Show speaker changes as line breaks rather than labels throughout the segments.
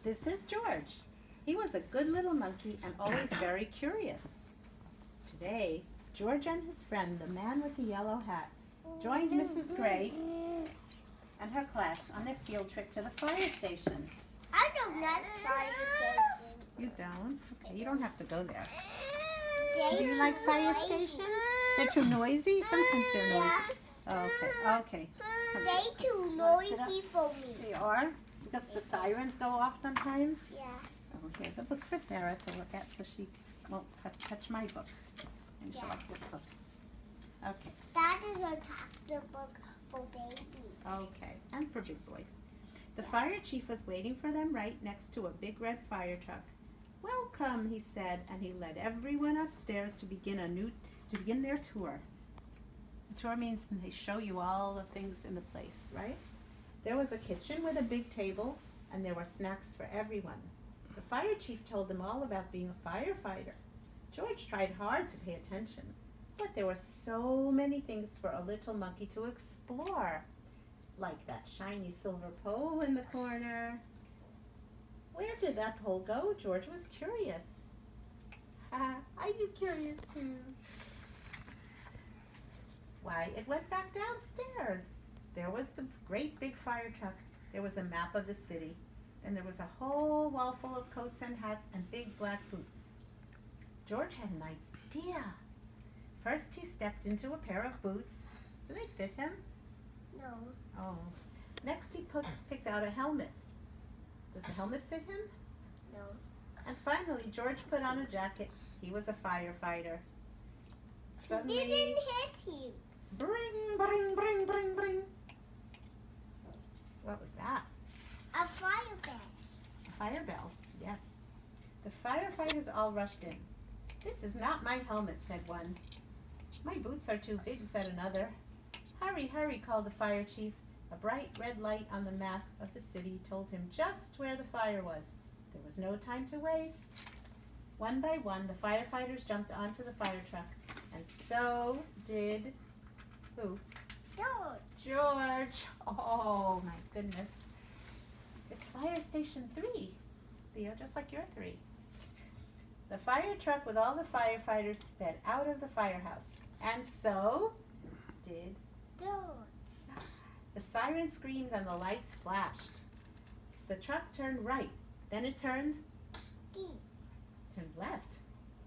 This is George. He was a good little monkey and always very curious. Today, George and his friend, the man with the yellow hat, joined Mrs. Gray and her class on their field trip to the fire station.
I don't like fire stations.
You don't? Okay, you don't have to go there.
They
Do you like fire stations? They're too noisy? Sometimes they're noisy.
Yeah.
Okay.
They too noisy for me.
They are? Because the sirens go off sometimes?
Yeah.
Oh, here's a book for Vera to look at so she won't touch my book. And she'll like this book. Okay.
That is a chapter book for babies.
Okay, and for big boys. The fire chief was waiting for them right next to a big red fire truck. Welcome, he said, and he led everyone upstairs to begin their tour. The tour means they show you all the things in the place, right? There was a kitchen with a big table, and there were snacks for everyone. The fire chief told them all about being a firefighter. George tried hard to pay attention, but there were so many things for a little monkey to explore, like that shiny silver pole in the corner. Where did that pole go? George was curious. Are you curious too? Why, it went back downstairs. There was the great big fire truck. There was a map of the city. And there was a whole wall full of coats and hats and big black boots. George had an idea. First he stepped into a pair of boots. Do they fit him?
No.
Oh. Next he picked out a helmet. Does the helmet fit him?
No.
And finally George put on a jacket. He was a firefighter. Suddenly,
He didn't hit you.
bring, bring, bring, bring, bring. What was that?
A fire bell.
A fire bell, yes. The firefighters all rushed in. This is not my helmet, said one. My boots are too big, said another. Hurry, hurry, called the fire chief. A bright red light on the map of the city told him just where the fire was. There was no time to waste. One by one, the firefighters jumped onto the fire truck, and so did who?
George.
George. Oh, my goodness. It's Fire Station 3, Theo, just like your 3. The fire truck with all the firefighters sped out of the firehouse, and so did
George.
the siren screamed and the lights flashed. The truck turned right, then it turned left.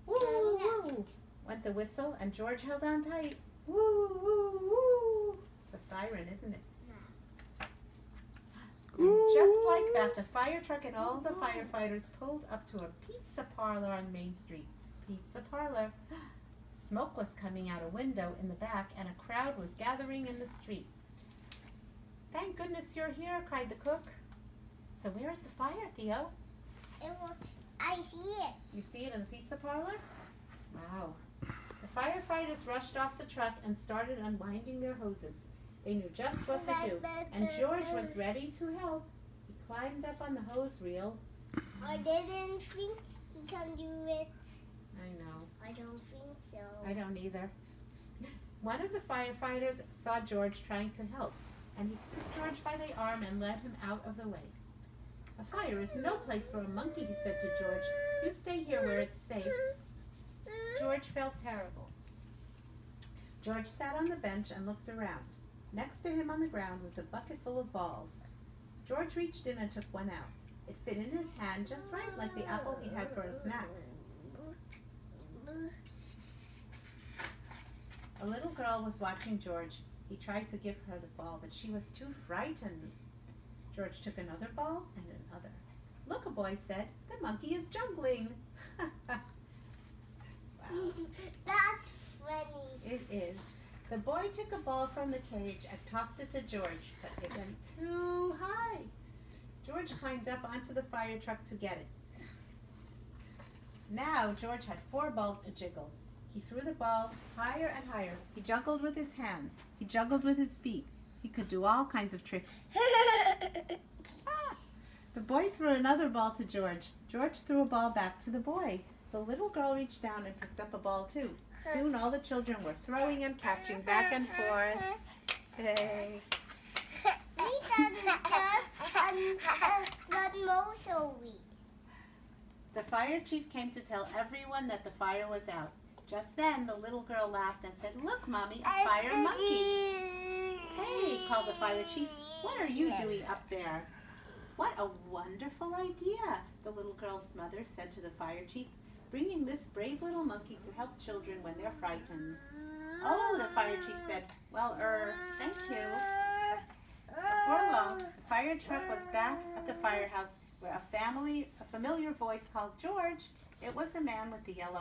Woo, woo, went the whistle, and George held on tight. Woo, woo, woo. It's a siren, isn't it? And just like that, the fire truck and all the firefighters pulled up to a pizza parlor on Main Street. Pizza parlor. Smoke was coming out a window in the back, and a crowd was gathering in the street. Thank goodness you're here, cried the cook. So where is the fire, Theo?
I see it.
You see it in the pizza parlor? Wow. The firefighters rushed off the truck and started unwinding their hoses. They knew just what to do, and George was ready to help. He climbed up on the hose reel.
I didn't think he can do it.
I know.
I don't think so.
I don't either. One of the firefighters saw George trying to help, and he took George by the arm and led him out of the way. A fire is no place for a monkey, he said to George. You stay here where it's safe. George felt terrible. George sat on the bench and looked around. Next to him on the ground was a bucket full of balls. George reached in and took one out. It fit in his hand just right, like the apple he'd had for a snack. A little girl was watching George. He tried to give her the ball, but she was too frightened. George took another ball and another. Look, a boy said, the monkey is jungling. Wow.
That's funny.
It is. The boy took a ball from the cage and tossed it to George, but it went too high. George climbed up onto the fire truck to get it. Now George had 4 balls to jiggle. He threw the balls higher and higher. He juggled with his hands. He juggled with his feet. He could do all kinds of tricks. The boy threw another ball to George. George threw a ball back to the boy. The little girl reached down and picked up a ball too. Soon all the children were throwing and catching back and forth. Hey.
We done that also we?
The fire chief came to tell everyone that the fire was out. Just then, the little girl laughed and said, "Look, Mommy, a fire monkey." "Hey," called the fire chief, "what are you doing up there?" "What a wonderful idea," the little girl's mother said to the fire chief, "bringing this brave little monkey to help children when they're frightened." "Oh," the fire chief said, "well, thank you." Before long, the fire truck was back at the firehouse where a familiar voice called, "George." It was the man with the yellow